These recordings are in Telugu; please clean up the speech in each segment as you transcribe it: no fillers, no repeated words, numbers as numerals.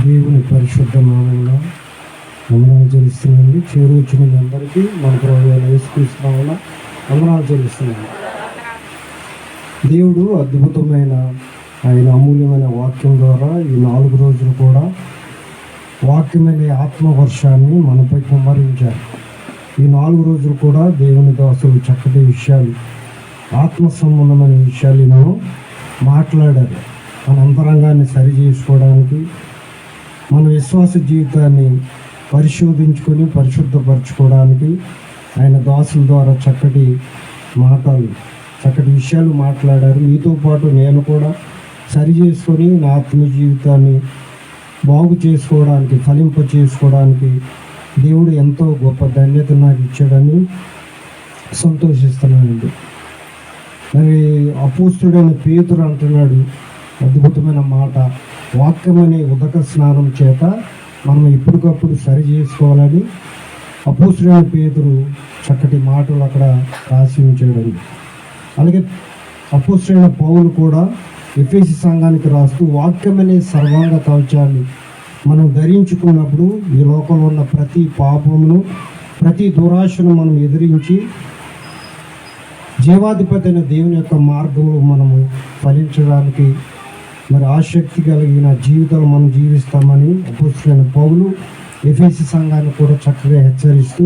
దేవుని పరిశుద్ధ నామంలో వందనాలు చెల్లిస్తున్నానండి. చేరువచ్చిన మీ అందరికీ మన ప్రభువైన యేసుక్రీస్తు నామమున వందనాలు చెల్లిస్తున్నాను. దేవుడు అద్భుతమైన ఆయన అమూల్యమైన వాక్యం ద్వారా ఈ 4 రోజులు కూడా వాక్యమైన ఆత్మవర్షాన్ని మనపై కుమ్మరించారు. ఈ 4 రోజులు కూడా దేవుని దాసులు చక్కటి విషయాలు, ఆత్మ సంబంధమైన విషయాలు ఎన్నో మాట్లాడారు. మన అంతరంగాన్ని సరి చేసుకోవడానికి, మన విశ్వాస జీవితాన్ని పరిశోధించుకొని పరిశుద్ధపరచుకోవడానికి ఆయన దాసుల ద్వారా చక్కటి మాటలు, చక్కటి విషయాలు మాట్లాడారు. మీతో పాటు నేను కూడా సరి చేసుకొని నా ఆత్మ జీవితాన్ని బాగు చేసుకోవడానికి, ఫలింప చేసుకోవడానికి దేవుడు ఎంతో గొప్ప ధన్యత నాకు ఇచ్చాడని సంతోషిస్తున్నానండి. మరి అపోస్తుడైన పేతురు అంటున్నాడు అద్భుతమైన మాట, వాక్యం అనే ఉదక స్నానం చేత మనం ఎప్పటికప్పుడు సరి చేసుకోవాలని అపోస్తుడైన పేతురు చక్కటి మాటలు అక్కడ రాసి ఉంచాడండి. అలాగే అపోస్తుడైన పౌలు కూడా ఎఫెసీ సంఘానికి రాస్తూ వాక్యం అనే సర్వాంగ కవచాన్ని మనం ధరించుకున్నప్పుడు ఈ లోకంలో ఉన్న ప్రతి పాపమును, ప్రతి దురాశను మనం ఎదిరించి జీవాధిపతి అయిన దేవుని యొక్క మార్గంలో మనము ఫలించడానికి మరి ఆసక్తి కలిగిన జీవితాలు మనం జీవిస్తామని అపోస్తులైన పౌలు ఎఫెసీ సంఘాన్ని కూడా చక్కగా హెచ్చరిస్తూ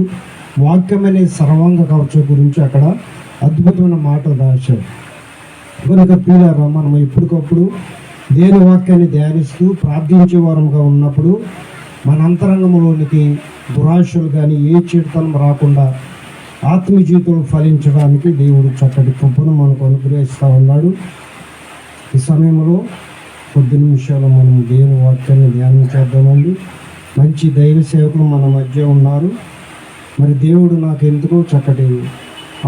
వాక్యం అనే సర్వాంగ కవచం గురించి అక్కడ అద్భుతమైన మాటలు రాశారు. కనుక ప్రియులారా, మనం ఎప్పటికప్పుడు దేవుని వాక్యాన్ని ధ్యానిస్తూ ప్రార్థించే వారంగా ఉన్నప్పుడు మన అంతరంగంలోనికి దురాశలు కానీ ఏ చెడుతనం రాకుండా ఆత్మీయ జీవితం ఫలించడానికి దేవుడు చక్కటి కృపను మనకు అనుగ్రహిస్తూ ఉన్నాడు. ఈ సమయంలో కొద్ది నిమిషాలు మనం దేవుని వాక్యాన్ని ధ్యానం చేద్దామండి. మంచి దైవ సేవకులు మన మధ్య ఉన్నారు. మరి దేవుడు నాకు ఎందుకో చక్కటి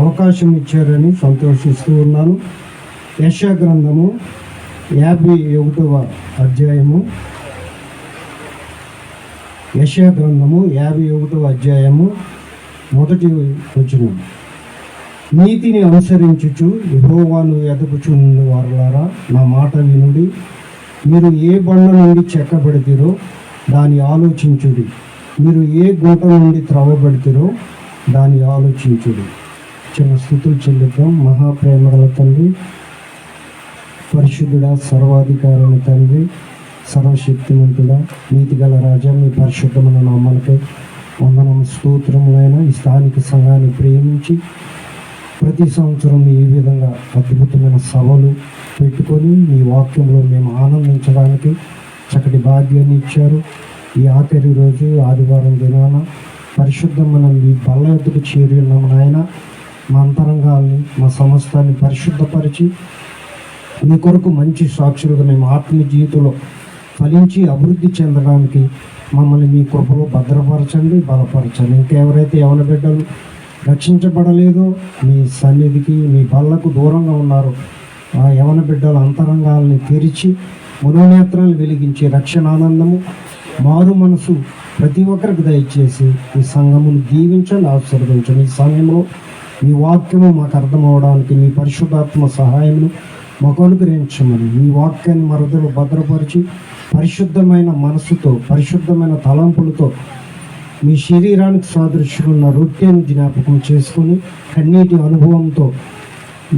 అవకాశం ఇచ్చారని సంతోషిస్తూ ఉన్నాను. యెషయా గ్రంథము 51వ అధ్యాయము, యెషయా గ్రంథము 51వ అధ్యాయము 1వ వచనం. నీతిని అనుసరించుచు యెహోవాను వెదకుచున్న వారులారా, నా మాట వినుడి. మీరు ఏ బండ నుండి చెక్కబడితిరో దాన్ని ఆలోచించుడి, మీరు ఏ గుంట నుండి త్రవ్వబడితిరో దాన్ని ఆలోచించుడి. చిన్న స్తుతులు చెల్లిద్దాం. మహాప్రేమ గల తండ్రి, పరిశుద్ధుడా, సర్వాధికారైన తండ్రి, సర్వశక్తిమంతుడా, నీతిగల రాజా, మీ పరిశుద్ధమైన నామానికి వందనం స్తోత్రములైన ఈ స్థానిక సంఘాన్ని ప్రేమించి ప్రతి సంవత్సరం ఈ విధంగా అద్భుతమైన సభలు పెట్టుకొని మీ వాక్యంలో మేము ఆనందించడానికి చక్కటి భాగ్యాన్ని ఇచ్చారు. ఈ ఆఖరి రోజు ఆదివారం దినాన పరిశుద్ధమైన మీ బల్ల ఎద్దుకు చేరి ఉన్నాము నాయన. మా అంతరంగాల్ని, మా సమస్తాన్ని పరిశుద్ధపరిచి మీ కొరకు మంచి సాక్షులుగా మేము ఆత్మీయ జీవితంలో ఫలించి అభివృద్ధి చెందడానికి మమ్మల్ని మీ కృపలో భద్రపరచండి, బలపరచండి. ఇంకెవరైతే యవన బిడ్డలు రక్షించబడలేదో, మీ సన్నిధికి, మీ బల్లకు దూరంగా ఉన్నారో ఆ యవన బిడ్డల అంతరంగాల్ని తెరిచి మనోనేత్రాలు వెలిగించి రక్షణ ఆనందము, మారు మనసు ప్రతి ఒక్కరికి దయచేసి ఈ సంఘమును దీవించండి, ఆశీర్వదించండి. ఈ సమయంలో మీ వాక్యము మాకు అర్థమవడానికి మీ పరిశుద్ధాత్మ సహాయమును మాకు అనుగ్రహించమని, మీ వాక్యాన్ని మరదలు భద్రపరిచి పరిశుద్ధమైన మనసుతో, పరిశుద్ధమైన తలంపులతో మీ శరీరానికి సాదృశ్యమున్న రొట్టెను జ్ఞాపకం చేసుకొని, కన్నీటి అనుభవంతో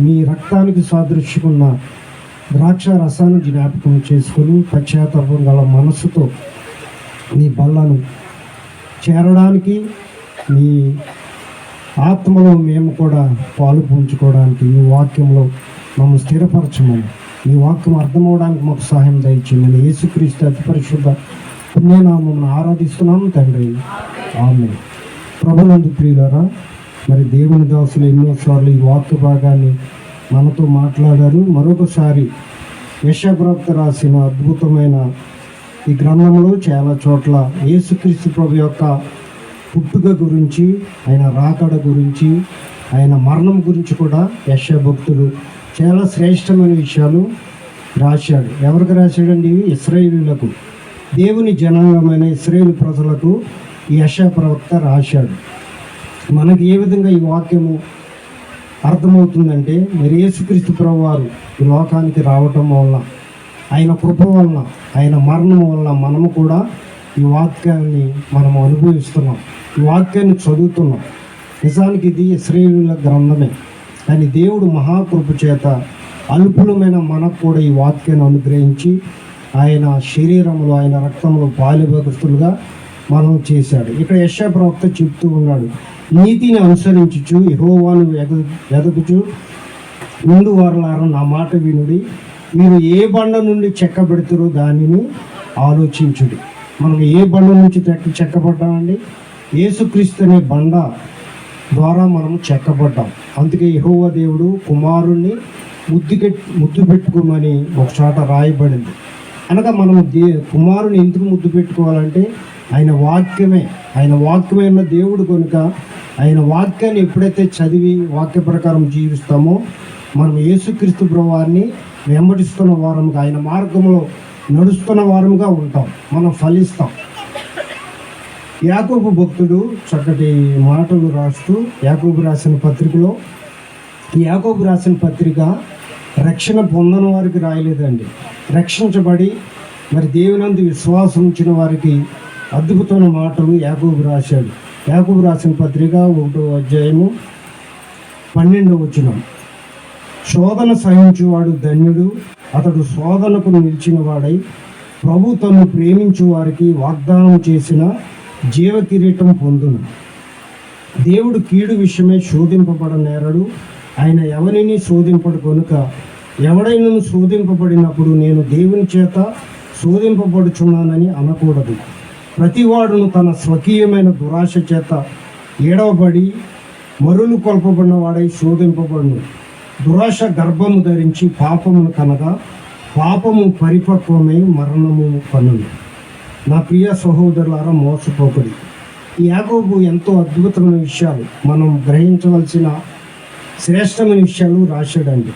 మీ రక్తానికి సాదృశ్యమున్న ద్రాక్ష రసాన్ని జ్ఞాపకం చేసుకొని, పశ్చాత్తాపం గల మనసుతో మీ బల్లను చేరడానికి, మీ ఆత్మలో మేము కూడా పాలు పంచుకోవడానికి మీ వాక్యంలో మమ్మల్ని స్థిరపరచమని, మీ వాక్యం అర్థమవడానికి మాకు సహాయం దయచేయమని యేసుక్రీస్తు అతి పరిశుద్ధ పుణ్యనామమును ఆరాధిస్తున్నాము తండ్రి, ఆమేన్. ప్రభునందు ప్రియులారా, మరి దేవుని దాసులు ఎన్నోసార్లు ఈ వాక్య భాగాన్ని మనతో మాట్లాడారు. మరొకసారి యెషయా ప్రవక్త రాసిన అద్భుతమైన ఈ గ్రంథంలో చాలా చోట్ల యేసుక్రీస్తు ప్రభు యొక్క పుట్టుక గురించి, ఆయన రాకడ గురించి, ఆయన మరణం గురించి కూడా యెషయా భక్తుడు చాలా శ్రేష్టమైన విషయాలు రాశాడు. ఎవరికి రాశాడండి? ఇవి ఇశ్రాయేలీయులకు, దేవుని జనాంగమైన ఇశ్రాయేలు ప్రజలకు ఈ యెషయా ప్రవక్త రాశాడు. మనకి ఏ విధంగా ఈ వాక్యము అర్థమవుతుందంటే, మరి యేసుక్రీస్తు ప్రభువారు ఈ లోకానికి రావటం వలన, ఆయన కృప వలన ఆయన మరణం వల్ల మనము కూడా ఈ వాక్యాన్ని మనము అనుభవిస్తున్నాం, ఈ వాక్యాన్ని చదువుతున్నాం. నిజానికి ఇది ఇశ్రాయేలీయుల గ్రంథమే, కానీ దేవుడు మహాకృప చేత అల్పులమైన మనకు కూడా ఈ వాక్యాన్ని అనుగ్రహించి ఆయన శరీరంలో ఆయన రక్తంలో పాలుభాగస్తులుగా మనం చేశాడు. ఇక్కడ యెషయా ప్రవక్త చెప్తూ ఉన్నాడు, నీతిని అనుసరించుచు యెహోవాను వెదకుచు ముందు వారలారా నా మాట వినుడి, మీరు ఏ బండ నుండి చెక్కబెడుతారో దానిని ఆలోచించుడి. మనం ఏ బండ నుంచి చెక్కబడ్డామండి? యేసుక్రీస్తు అనే బండ ద్వారా మనం చెక్కబడ్డాం. అందుకే యెహోవా దేవుడు కుమారుణ్ణి ముద్దు పెట్టుకోమని ఒక చోట రాయబడింది. అనగా మనం కుమారుని ఎందుకు ముద్దు పెట్టుకోవాలంటే ఆయన వాక్యమే ఉన్న దేవుడు కనుక ఆయన వాక్యాన్ని ఎప్పుడైతే చదివి వాక్య ప్రకారం జీవిస్తామో మనం యేసుక్రీస్తు ప్రభువారిని వెంబడిస్తున్న వారముగా, ఆయన మార్గంలో నడుస్తున్న వారముగా ఉంటాం, మనం ఫలిస్తాం. యాకోబు భక్తుడు చక్కటి మాటలు రాస్తూ యాకోబు రాసిన పత్రికలో, యాకోబు రాసిన పత్రిక రక్షణ పొందని వారికి రాయలేదండి, రక్షించబడి మరి దేవునందు విశ్వాసం ఉంచిన వారికి అద్భుతమైన మాటలు యాకోబు రాశాడు. యాకోబు రాసిన పత్రిక 1వ అధ్యాయము 12వ వచనం, శోధన సహించువాడు ధన్యుడు, అతడు శోధనకు నిలిచిన వాడై ప్రభు తను ప్రేమించు వారికి వాగ్దానం చేసిన జీవ కిరీటం పొందును. దేవుడు కీడు విషయమై శోధింపబడనేరడు, ఆయన ఎవరిని శోధింపడు కనుక ఎవడైనా శోధింపబడినప్పుడు నేను దేవుని చేత శోధింపబడుచున్నానని అనకూడదు. ప్రతివాడును తన స్వకీయమైన దురాశ చేత ఏడవబడి మరులు కొల్పబడిన వాడై శోధింపబడును. దురాశ గర్భము ధరించి పాపమును కనగా పాపము పరిపక్వమై మరణము కనును. నా ప్రియ సహోదరులారా, మోసపోకుడి. ఈ యాకోబు ఎంతో అద్భుతమైన విషయాలు, మనం గ్రహించవలసిన శ్రేష్టమైన విషయాలు రాశాడండి.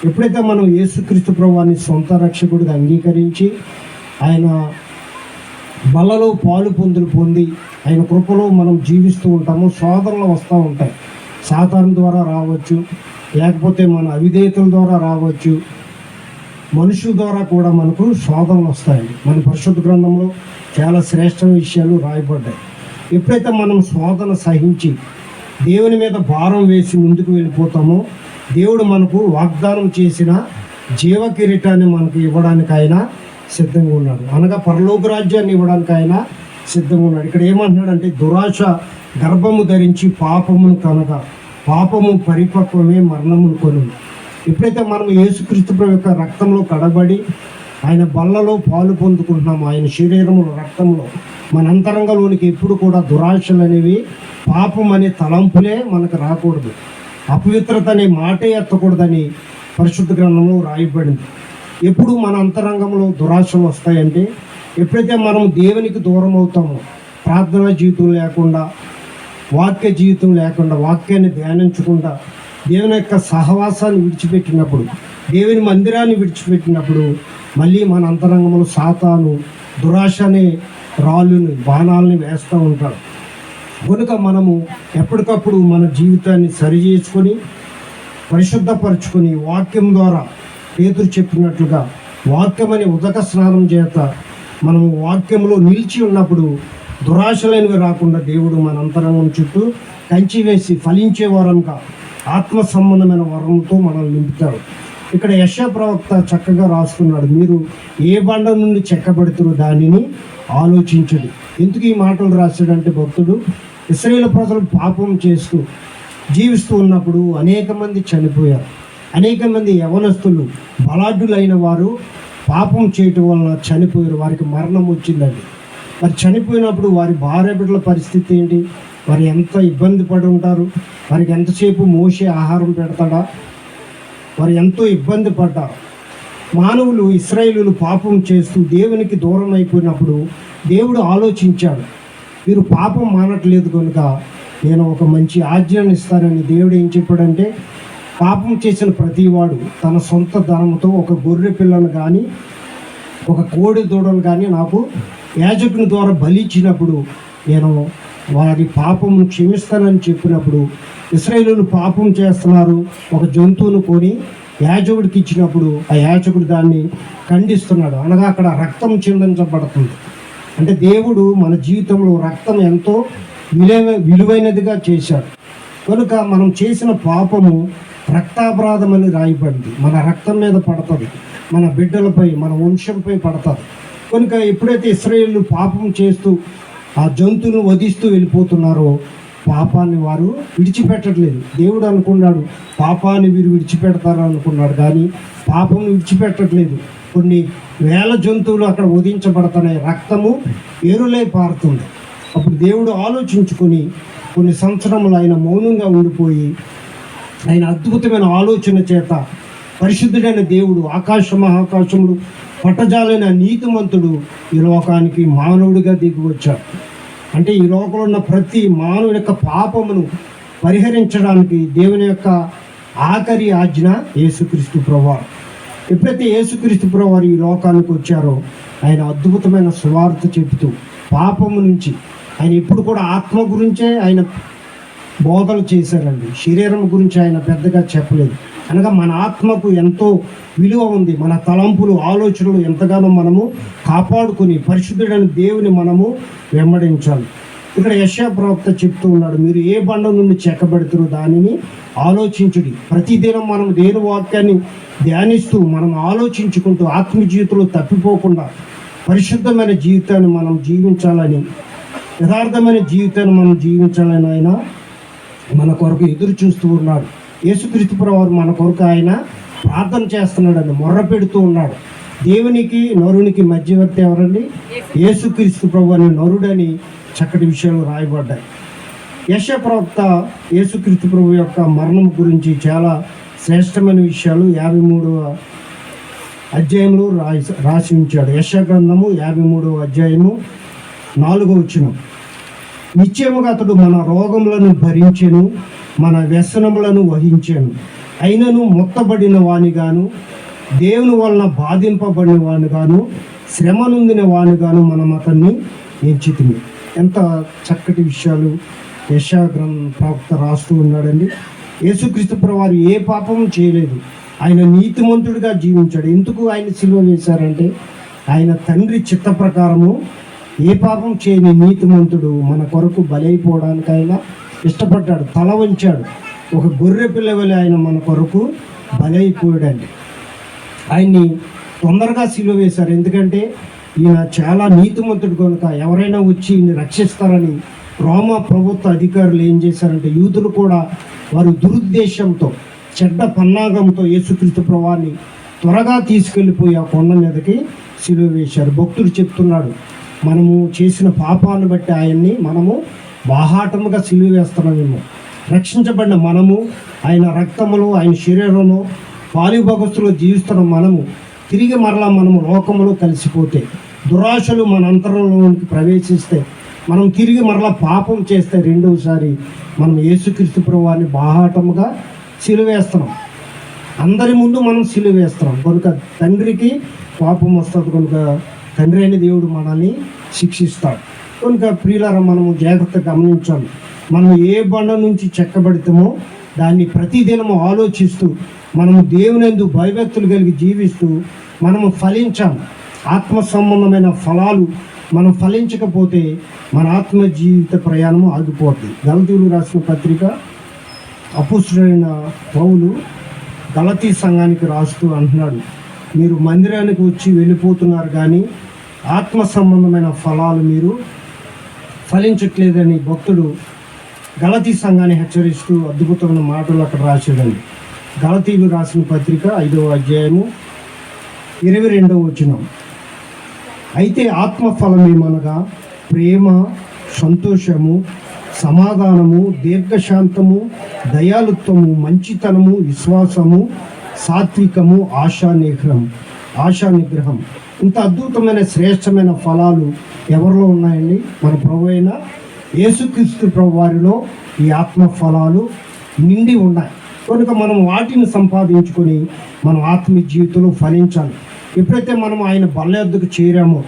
ఎప్పుడైతే మనం యేసుక్రీస్తు ప్రభువాన్ని సొంత రక్షకుడిగా అంగీకరించి ఆయన బలలో పాలు పొంది ఆయన కృపలో మనం జీవిస్తూ ఉంటాము, శోధనలు వస్తూ ఉంటాయి. సాతాను ద్వారా రావచ్చు, లేకపోతే మన అవిధేయతల ద్వారా రావచ్చు, మనుషుల ద్వారా కూడా మనకు శోధనలు వస్తాయండి. మన పరిశుద్ధ గ్రంథంలో చాలా శ్రేష్టమైన విషయాలు రాయబడ్డాయి. ఎప్పుడైతే మనం శోధన సహించి దేవుని మీద భారం వేసి ముందుకు వెళ్ళిపోతామో దేవుడు మనకు వాగ్దానం చేసిన జీవ కిరీటాన్ని మనకు ఇవ్వడానికి ఆయన సిద్ధంగా ఉన్నాడు. అనగా పరలోక రాజ్యాన్ని ఇవ్వడానికి ఆయన సిద్ధంగా ఉన్నాడు. ఇక్కడ ఏమంటున్నాడంటే, దురాశ గర్భము ధరించి పాపమును కనగా పాపము పరిపక్వమే మరణమును కొను. ఎప్పుడైతే మనం యేసుక్రీస్తు ప్రభు యొక్క రక్తంలో కడబడి ఆయన బల్లలో పాలు పొందుకుంటున్నాము, ఆయన శరీరంలో రక్తంలో, మన అంతరంగంలోనికి ఎప్పుడు కూడా దురాశలు అనేవి, పాపం అనే తలంపులే మనకు రాకూడదు, అపవిత్రత అనే మాటే ఎత్తకూడదని పరిశుద్ధ గ్రంథంలో రాయబడింది. ఎప్పుడు మన అంతరంగంలో దురాశలు వస్తాయంటే ఎప్పుడైతే మనం దేవునికి దూరం అవుతామో, ప్రార్థనా జీవితం లేకుండా, వాక్య జీవితం లేకుండా, వాక్యాన్ని ధ్యానించకుండా, దేవుని యొక్క సహవాసాన్ని విడిచిపెట్టినప్పుడు, దేవుని మందిరాన్ని విడిచిపెట్టినప్పుడు మళ్ళీ మన అంతరంగంలో సాతాను దురాశ అనే రాళ్ళని, బాణాలని వేస్తూ ఉంటాడు. కనుక మనము ఎప్పటికప్పుడు మన జీవితాన్ని సరి చేసుకొని పరిశుద్ధపరచుకొని వాక్యం ద్వారా పేతురు చెప్పినట్లుగా వాక్యం అనే ఉదక స్నానం చేత మనము వాక్యంలో నిలిచి ఉన్నప్పుడు దురాశలైనవి రాకుండా దేవుడు మన అంతరంగం చుట్టూ కంచి వేసి ఫలించే వరంగా ఆత్మ సంబంధమైన వరంతో మనల్ని నింపుతాడు. ఇక్కడ యెషయా ప్రవక్త చక్కగా రాస్తున్నాడు, మీరు ఏ బండ నుండి చెక్కబడుతురో దానిని ఆలోచించడు. ఎందుకు ఈ మాటలు రాశాడంటే, భక్తుడు ఇశ్రాయేలు ప్రజలు పాపం చేస్తూ జీవిస్తూ ఉన్నప్పుడు అనేక మంది చనిపోయారు. అనేక మంది యవనస్తులు బలాఢ్యులైన వారు పాపం చేయటం వలన చనిపోయారు, వారికి మరణం వచ్చిందండి. మరి చనిపోయినప్పుడు వారి భార్య బిడ్డల పరిస్థితి ఏంటి? వారు ఎంత ఇబ్బంది పడి ఉంటారు? వారికి ఎంతసేపు మోసే ఆహారం పెడతాడా? వారు ఎంతో ఇబ్బంది పడ్డారు. మానవులు, ఇశ్రాయేలీయులు పాపం చేస్తూ దేవునికి దూరం అయిపోయినప్పుడు దేవుడు ఆలోచించాడు, వీరు పాపం మానట్లేదు కనుక నేను ఒక మంచి ఆజ్ఞను ఇస్తానని. దేవుడు ఏం చెప్పాడంటే, పాపం చేసిన ప్రతివాడు తన సొంత ధనంతో ఒక గొర్రె పిల్లను కానీ ఒక కోడి దూడను కానీ నాకు యాజకుని ద్వారా బలి ఇచ్చినప్పుడు నేను వారి పాపమును క్షమిస్తానని చెప్పినప్పుడు ఇశ్రాయేలీయులు పాపం చేస్తున్నారు, ఒక జంతువును కొని యాజకుడికి ఇచ్చినప్పుడు ఆ యాజకుడు దాన్ని ఖండిస్తున్నాడు. అనగా అక్కడ రక్తం చిందించబడుతుంది. అంటే దేవుడు మన జీవితంలో రక్తం ఎంతో విలువైనదిగా చేశాడు. కనుక మనం చేసిన పాపము రక్తాపరాధం అని రాయబడింది. మన రక్తం మీద పడుతుంది, మన బిడ్డలపై, మన వంశంపై పడుతుంది. కనుక ఎప్పుడైతే ఇశ్రాయేలు పాపం చేస్తూ ఆ జంతువును వధిస్తూ వెళ్ళిపోతున్నారో పాపాన్ని వారు విడిచిపెట్టట్లేదు. దేవుడు అనుకున్నాడు పాపాన్ని వీరు విడిచిపెడతారు అనుకున్నాడు, కానీ పాపం విడిచిపెట్టట్లేదు. కొన్ని వేల జంతువులు అక్కడ వధించబడుతున్నాయి, రక్తము ఏరులై పారుతుంది. అప్పుడు దేవుడు ఆలోచించుకొని కొన్ని సంవత్సరములు ఆయన మౌనంగా ఉండిపోయి ఆయన అద్భుతమైన ఆలోచన చేత పరిశుద్ధుడైన దేవుడు మహాకాశములు పట్టజాలైన నీతిమంతుడు ఈ లోకానికి మానవుడిగా దిగి వచ్చాడు. అంటే ఈ లోకంలో ఉన్న ప్రతి మానవుడి యొక్క పాపమును పరిహరించడానికి దేవుని యొక్క ఆఖరి ఆజ్ఞ యేసుక్రీస్తు ప్రభువారు. ఎప్పుడైతే యేసుక్రీస్తు ప్రభువారు ఈ లోకానికి వచ్చారో ఆయన అద్భుతమైన సువార్త చెబుతూ పాపము నుంచి ఆయన ఇప్పుడు కూడా ఆత్మ గురించే ఆయన బోధలు చేశారండి. శరీరం గురించి ఆయన పెద్దగా చెప్పలేదు. అనగా మన ఆత్మకు ఎంతో విలువ ఉంది. మన తలంపులు, ఆలోచనలు ఎంతగానో మనము కాపాడుకుని పరిశుద్ధుడైన దేవుని మనము వెంబడించాలి. ఇక్కడ యెషయా ప్రవక్త చెప్తూ ఉన్నాడు, మీరు ఏ బండ నుండి చెక్కబెడుతురో దానిని ఆలోచించుడి. ప్రతిదినం మనం దేవుని వాక్యాన్ని ధ్యానిస్తూ మనం ఆలోచించుకుంటూ ఆత్మ జీవితంలో తప్పిపోకుండా పరిశుద్ధమైన జీవితాన్ని మనం జీవించాలని, యథార్థమైన జీవితాన్ని మనం జీవించాలని ఆయన మన కొరకు ఎదురు చూస్తూ ఉన్నాడు. యేసుక్రీస్తు ప్రభువారు మన కొరకు ఆయన ప్రార్థన చేస్తున్నాడని, మొర్ర పెడుతూ ఉన్నాడు. దేవునికి నరునికి మధ్యవర్తి ఎవరండి? యేసుక్రీస్తు ప్రభు అని, నరుడని చక్కటి విషయాలు రాయబడ్డాయి. యెషయా ప్రవక్త యేసుక్రీస్తు ప్రభు యొక్క మరణం గురించి చాలా శ్రేష్టమైన విషయాలు 53వ అధ్యాయంలో రాసి ఉంచాడు. యెషయా గ్రంథము 53వ అధ్యాయము 4వ వచనం, నిశ్చయముగా అతడు మన రోగములను భరించెను, మన వ్యసనములను వహించెను, అయినను మొత్తబడిన వానిగాను, దేవుని వలన బాధింపబడిన వానిగాను, శ్రమ నొందిన వానిగాను మనం అతన్ని ఎంచితిమి. ఎంత చక్కటి విషయాలు యెషయా ప్రవక్త రాస్తూ ఉన్నాడండి. యేసుక్రీస్తు ప్రభువారు ఏ పాపం చేయలేదు. ఆయన నీతిమంతుడిగా జీవించాడు. ఎందుకు ఆయన సిలువ వేశారంటే ఆయన తండ్రి చిత్త ప్రకారము ఏ పాపం చేయని నీతిమంతుడు మన కొరకు బలైపోవడానికి ఆయన ఇష్టపడ్డాడు. తల వంచాడు. ఒక గొర్రె పిల్ల వలె ఆయన మన కొరకు బలైపోయాడండి. ఆయన్ని తొందరగా సిలువ వేశారు. ఎందుకంటే ఈయన చాలా నీతిమంతుడు కనుక ఎవరైనా వచ్చి ఈయన్ని రక్షిస్తారని రోమా ప్రభుత్వ అధికారులు ఏం చేశారంటే యూదులు కూడా వారు దురుద్దేశంతో, చెడ్డ పన్నాగంతో యేసుక్రీస్తు ప్రభువాన్ని త్వరగా తీసుకెళ్ళిపోయి ఆ కొండ మీదకి సిలువ వేశారు. భక్తుడు చెప్తున్నాడు, మనము చేసిన పాపాన్ని బట్టి ఆయన్ని మనము బాహాటముగా సిలువ వేస్తున్నామేమో. రక్షించబడిన మనము ఆయన రక్తములో, ఆయన శరీరంలో పాలుభగస్తులో జీవిస్తున్న మనము తిరిగి మరలా మనము లోకములో కలిసిపోతే, దురాశలు మన అంతరంలోనికి ప్రవేశిస్తే, మనం తిరిగి మరలా పాపం చేస్తే రెండవసారి మనం యేసుక్రీస్తు ప్రభువాన్ని బాహాటముగా సిలువేస్తున్నాం. అందరి ముందు మనం సిలువేస్తున్నాం కనుక తండ్రికి పాపం వస్తుంది. కనుక తండ్రి అయిన దేవుడు మనల్ని శిక్షిస్తాడు. కనుక ప్రియులారా, మనము జాగ్రత్తగా గమనించాలి. మనం ఏ బండ నుంచి చెక్కబడితామో దాన్ని ప్రతిదినము ఆలోచిస్తూ మనము దేవునందు భయభక్తులు కలిగి జీవిస్తూ మనము ఫలించాలి. ఆత్మ సంబంధమైన ఫలాలు మనం ఫలించకపోతే మన ఆత్మ జీవిత ప్రయాణము ఆగిపోతుంది. గలతీయులు రాసిన పత్రిక అపుస్తుడైన పౌలు గలతీ సంఘానికి రాస్తూ అంటున్నాడు, మీరు మందిరానికి వచ్చి వెళ్ళిపోతున్నారు కానీ ఆత్మ సంబంధమైన ఫలాలు మీరు ఫలించట్లేదని భక్తుడు గలతీ సంఘాన్ని హెచ్చరిస్తూ అద్భుతమైన మాటలు అక్కడ రాశాడండి. గలతీయులు రాసిన పత్రిక 5వ అధ్యాయము 22వ వచనం, అయితే ఆత్మఫలం ఏమనగా ప్రేమ, సంతోషము, సమాధానము, దీర్ఘశాంతము, దయాలుత్వము, మంచితనము, విశ్వాసము, సాత్వికము, ఆశా నిగ్రహం. ఇంత అద్భుతమైన శ్రేష్టమైన ఫలాలు ఎవరిలో ఉన్నాయండి? మన ప్రభు అయిన యేసుక్రీస్తు ప్రభు వారిలో ఈ ఆత్మ ఫలాలు నిండి ఉన్నాయి. కనుక మనం వాటిని సంపాదించుకొని మనం ఆత్మీయ జీవితంలో ఫలించాలి. ఎప్పుడైతే మనం ఆయన బల్ల యొద్దకు చేరామో,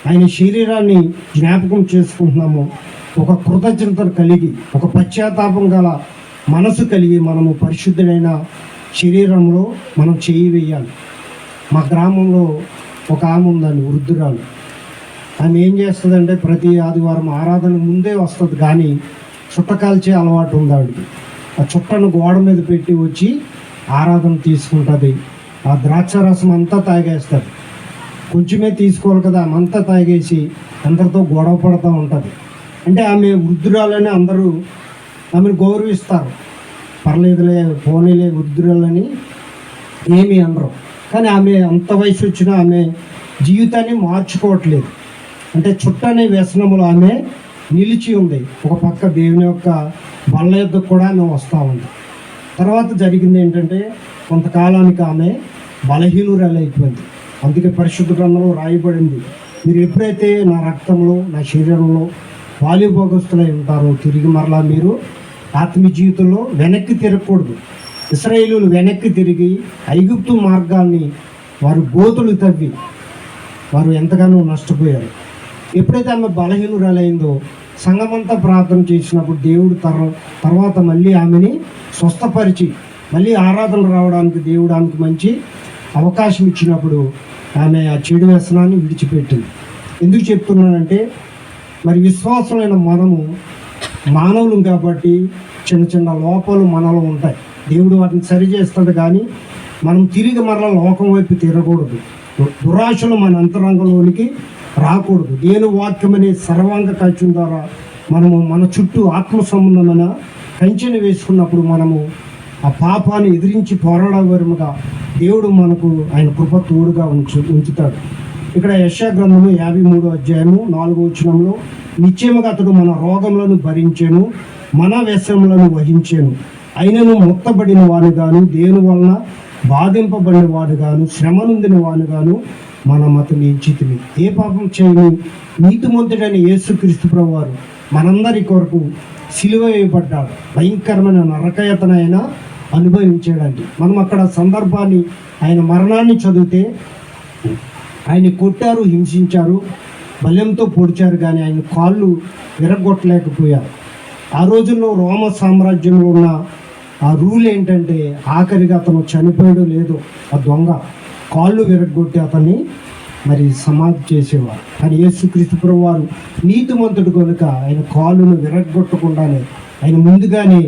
ఆయన శరీరాన్ని జ్ఞాపకం చేసుకుంటున్నామో, ఒక కృతజ్ఞతను కలిగి, ఒక పశ్చాత్తాపం గల మనసు కలిగి మనము పరిశుద్ధుడైన శరీరంలో మనం చేయి వేయాలి. మా గ్రామంలో ఒక ఆమె ఉందండి, వృద్ధురాలు. ఆమె ఏం చేస్తుందంటే ప్రతి ఆదివారం ఆరాధన ముందే వస్తుంది, కానీ చుట్ట కాల్చే అలవాటు ఉంది ఆవిడకి. ఆ చుట్టను గోడ మీద పెట్టి వచ్చి ఆరాధన తీసుకుంటుంది. ఆ ద్రాక్ష రసం అంతా తాగేస్తుంది. కొంచెమే తీసుకోవాలి కదా, అంతా తాగేసి అందరితో గొడవ పడుతూ ఉంటుంది. అంటే ఆమె వృద్ధురాలని అందరూ ఆమెను గౌరవిస్తారు. పర్లేదులే, పోనీలే వృద్ధురాలని ఏమీ అనరు. కానీ ఆమె అంత వయసు వచ్చినా ఆమె జీవితాన్ని మార్చుకోవట్లేదు. అంటే చుట్టనే వ్యసనములు ఆమె నిలిచి ఉంది. ఒక పక్క దేవుని యొక్క బల్ల యొద్దకు కూడా ఆమె వస్తూ ఉంది. తర్వాత జరిగింది ఏంటంటే, కొంతకాలానికి ఆమె బలహీనురాలు అయిపోయింది. అందుకే పరిశుద్ధ గ్రంథంలో రాయబడింది, మీరు ఎప్పుడైతే నా రక్తంలో నా శరీరంలో పాలుభోగస్తులై ఉంటారో తిరిగి మరలా మీరు ఆత్మీయ జీవితంలో వెనక్కి తిరగకూడదు. ఇశ్రాయేలీయులు వెనక్కి తిరిగి ఐగుప్తు మార్గాన్ని వారు గోతులు తవ్వి వారు ఎంతగానో నష్టపోయారు. ఎప్పుడైతే ఆమె బలహీనురాలైందో సంఘమంతా ప్రార్థన చేసినప్పుడు దేవుడు తర్వాత మళ్ళీ ఆమెని స్వస్థపరిచి మళ్ళీ ఆరాధన రావడానికి దేవుడు ఆమెకు మంచి అవకాశం ఇచ్చినప్పుడు ఆమె ఆ చెడు వ్యసనాన్ని విడిచిపెట్టింది. ఎందుకు చెప్తున్నానంటే, మరి విశ్వాసమైన మనము మానవులు కాబట్టి చిన్న చిన్న లోపాలు మనలో ఉంటాయి. దేవుడు వాటిని సరిచేస్తాడు, కానీ మనం తిరిగి మరలా లోకం వైపు తిరగకూడదు. దురాశలు మన అంతరంగంలోనికి రాకూడదు. దేవుని వాక్యం అనే సర్వాంగ కవచం ద్వారా మనము మన చుట్టూ ఆత్మ సంబంధమైన కంచెను వేసుకున్నప్పుడు మనము ఆ పాపాన్ని ఎదిరించి పోరాడవరముగా దేవుడు మనకు ఆయన కృప తోడుగా ఉంచుతాడు. ఇక్కడ యెషయా గ్రంథము 53వ అధ్యాయము 4వ వచనంలో, నిశ్చయముగా అతడు మన రోగములను భరించెను, మన వ్యసనములను వహించెను, అయినను మొత్తబడిన వాడుగాను, దేవుని వలన బాధింపబడిన వాడుగాను, శ్రమ నొందిన వాడుగాను మనం అతన్ని ఎంచితిమి. ఏ పాపం చేయని నీతిమంతుడైన యేసుక్రీస్తు ప్రభువారు మనందరి కొరకు సిలువ వేయబడ్డాడు. భయంకరమైన నరకయాతన ఆయన అనుభవించాడండి. మనం అక్కడ సందర్భాన్ని, ఆయన మరణాన్ని చదివితే ఆయన కొట్టారు, హింసించారు, బల్యంతో పొడిచారు, కానీ ఆయన కాళ్ళు విరగొట్టలేకపోయారు. ఆ రోజుల్లో రోమ సామ్రాజ్యంలో ఉన్న ఆ రూల్ ఏంటంటే, ఆఖరిగా అతను చనిపోయాడో లేదో ఆ దొంగ కాళ్ళు విరగొట్టి అతన్ని మరి సమాధి చేసేవారు. కానీ యేసుక్రీస్తు ప్రభువారు నీతిమంతుడు కనుక ఆయన కాళ్ళను విరగొట్టకుండానే ఆయన ముందుగానే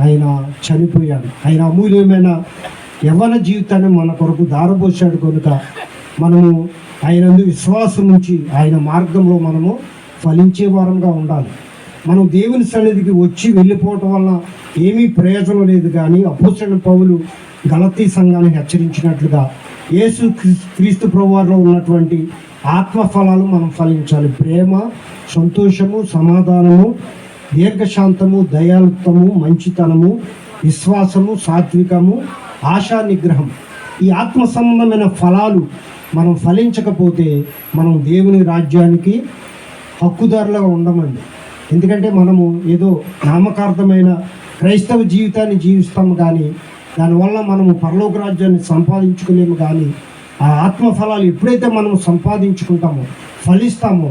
ఆయన చనిపోయాడు. ఆయన అమూల్యమైన యవ్వన జీవితాన్ని మన కొరకు దారబోసాడు కనుక మనము ఆయన విశ్వాసం నుంచి ఆయన మార్గంలో మనము ఫలించే వారంగా ఉండాలి. మనం దేవుని సన్నిధికి వచ్చి వెళ్ళిపోవటం వల్ల ఏమీ ప్రయోజనం లేదు. కానీ అపోస్తలుడైన పౌలు గలతీ సంఘాన్ని హెచ్చరించినట్లుగా యేసు క్రీస్తు ప్రభువారిలో ఉన్నటువంటి ఆత్మ ఫలాలు మనం ఫలించాలి. ప్రేమ, సంతోషము, సమాధానము, దీర్ఘశాంతము, దయాలుత్వము, మంచితనము, విశ్వాసము, సాత్వికము, ఆశా నిగ్రహం. ఈ ఆత్మ సంబంధమైన ఫలాలు మనం ఫలించకపోతే మనం దేవుని రాజ్యానికి హక్కుదారులుగా ఉండమండి. ఎందుకంటే మనము ఏదో నామకార్థమైన క్రైస్తవ జీవితాన్ని జీవిస్తాము, కానీ దానివల్ల మనము పరలోక రాజ్యాన్ని సంపాదించుకోలేము. కానీ ఆ ఆత్మ ఫలాలు ఎప్పుడైతే మనము సంపాదించుకుంటామో, ఫలిస్తామో,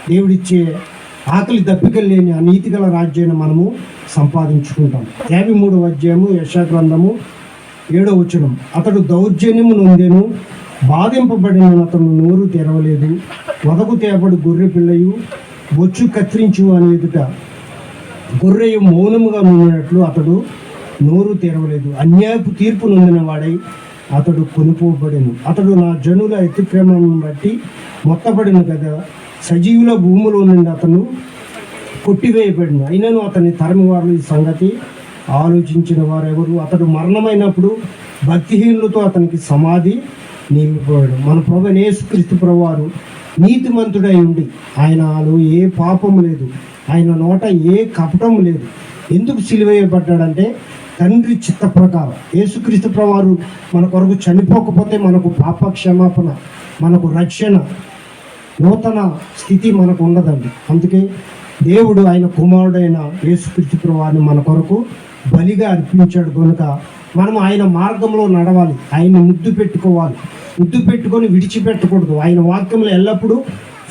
దేవుడిచ్చే ఆకలి దప్పికలు లేని ఆ నీతిగల రాజ్యాన్ని మనము సంపాదించుకుంటాం. 53వ అధ్యాయము యెషయా గ్రంథము 7వ వచనం, అతడు దౌర్జన్యము నొందెను, బాధింపబడిన అతను నోరు తెరవలేదు, వదకు తేబడి గొర్రె పిల్లయు బొచ్చు కత్తిరించు అని ఎదుట గొర్రెయు మౌనముగా నూనెనట్లు అతడు నోరు తెరవలేదు. అన్యాయపు తీర్పు నొందిన వాడై అతడు కొనుపోబడెను. అతడు నా జనుల అతిక్రమం బట్టి మొత్తబడిన కదా, సజీవుల భూమిలో నుండి అతను కొట్టివేయబడిను. అయినను అతని తరమి వారు ఈ సంగతి ఆలోచించిన వారెవరు? అతడు మరణమైనప్పుడు భక్తిహీనులతో అతనికి సమాధి నియమిపోయాడు. మన ప్రభువైన యేసుక్రీస్తు ప్రభువారు నీతిమంతుడై ఉండి ఆయనలో ఏ పాపము లేదు, ఆయన నోట ఏ కపటము లేదు. ఎందుకు సిలువేయబడ్డాడంటే తండ్రి చిత్త ప్రకారం. యేసుక్రీస్తు ప్రభువారు మన కొరకు చనిపోకపోతే మనకు పాప క్షమాపణ, మనకు రక్షణ, నూతన స్థితి మనకు ఉండదండి. అందుకే దేవుడు ఆయన కుమారుడైన యేసుక్రీస్తు ప్రభువారిని మన కొరకు బలిగా అర్పించాడు కనుక మనం ఆయన మార్గంలో నడవాలి, ఆయన్ని ముద్దు పెట్టుకోవాలి. ముద్దు పెట్టుకొని విడిచిపెట్టకూడదు. ఆయన వాక్యంలో ఎల్లప్పుడూ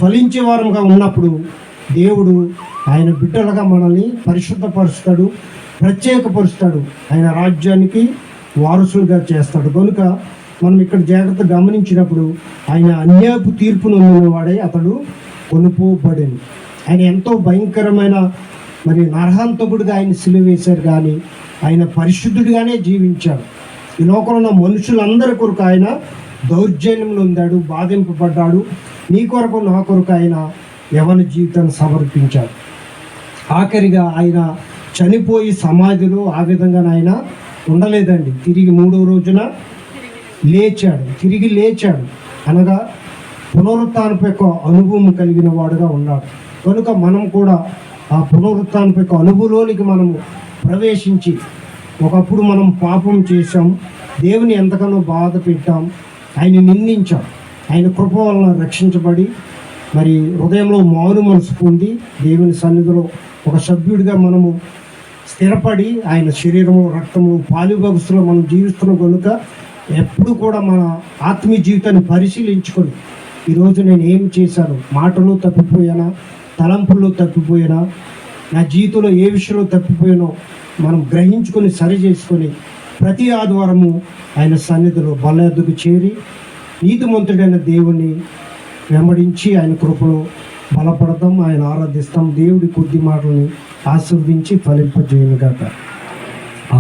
ఫలించే వారంగా ఉన్నప్పుడు దేవుడు ఆయన బిడ్డలుగా మనల్ని పరిశుద్ధపరుస్తాడు, ప్రత్యేకపరుస్తాడు, ఆయన రాజ్యానికి వారసులుగా చేస్తాడు. కనుక మనం ఇక్కడ జాగ్రత్త గమనించినప్పుడు ఆయన అన్యాయపు తీర్పు నొందినవాడే అతడు కొనుపోబడెను. ఆయన ఎంతో భయంకరమైన మరి నరహంతకుడిగా ఆయన సిలువ వేశారు, కానీ ఆయన పరిశుద్ధుడిగానే జీవించాడు. ఈ లోకంలో ఉన్న మనుషులందరి కొరకు ఆయన దౌర్జన్యంలో ఉందాడు, బాధింపబడ్డాడు. నీ కొరకు నా కొరకు ఆయన యవన జీవితాన్ని సమర్పించాడు. ఆఖరిగా ఆయన చనిపోయి సమాధిలో ఆ విధంగా ఆయన ఉండలేదండి. తిరిగి 3వ రోజున తిరిగి లేచాడు అనగా పునరుత్థానపు యొక్క అనుభవం కలిగిన వాడుగా ఉన్నాడు. కనుక మనం కూడా ఆ పునరుత్థానపు యొక్క అనుభవంలోనికి మనము ప్రవేశించి, ఒకప్పుడు మనం పాపం చేశాం, దేవుని ఎంతగానో బాధ పెట్టాం, ఆయన నిందించాం, ఆయన కృప వలన రక్షించబడి మరి హృదయంలో మారు మనసు పొంది దేవుని సన్నిధిలో ఒక సభ్యుడిగా మనము స్థిరపడి ఆయన శరీరము రక్తము పాలుభగస్తులో మనం జీవిస్తున్నాం. కనుక ఎప్పుడు కూడా మన ఆత్మీయ జీవితాన్ని పరిశీలించుకొని, ఈరోజు నేను ఏం చేశాను, మాటలు తప్పిపోయానా, తలంపుల్లో తప్పిపోయినా, నా జీవితంలో ఏ విషయంలో తప్పిపోయానో మనం గ్రహించుకొని సరి చేసుకొని ప్రతి ఆదివారము ఆయన సన్నిధిలో బలయద్దుకు చేరి నీతిమంతుడైన దేవుణ్ణి వెంబడించి ఆయన కృపలో బలపడతాం, ఆయన ఆరాధిస్తాం. దేవుడి కొద్ది మాటలను ఆశీర్వదించి ఫలింపజేయునుగాక.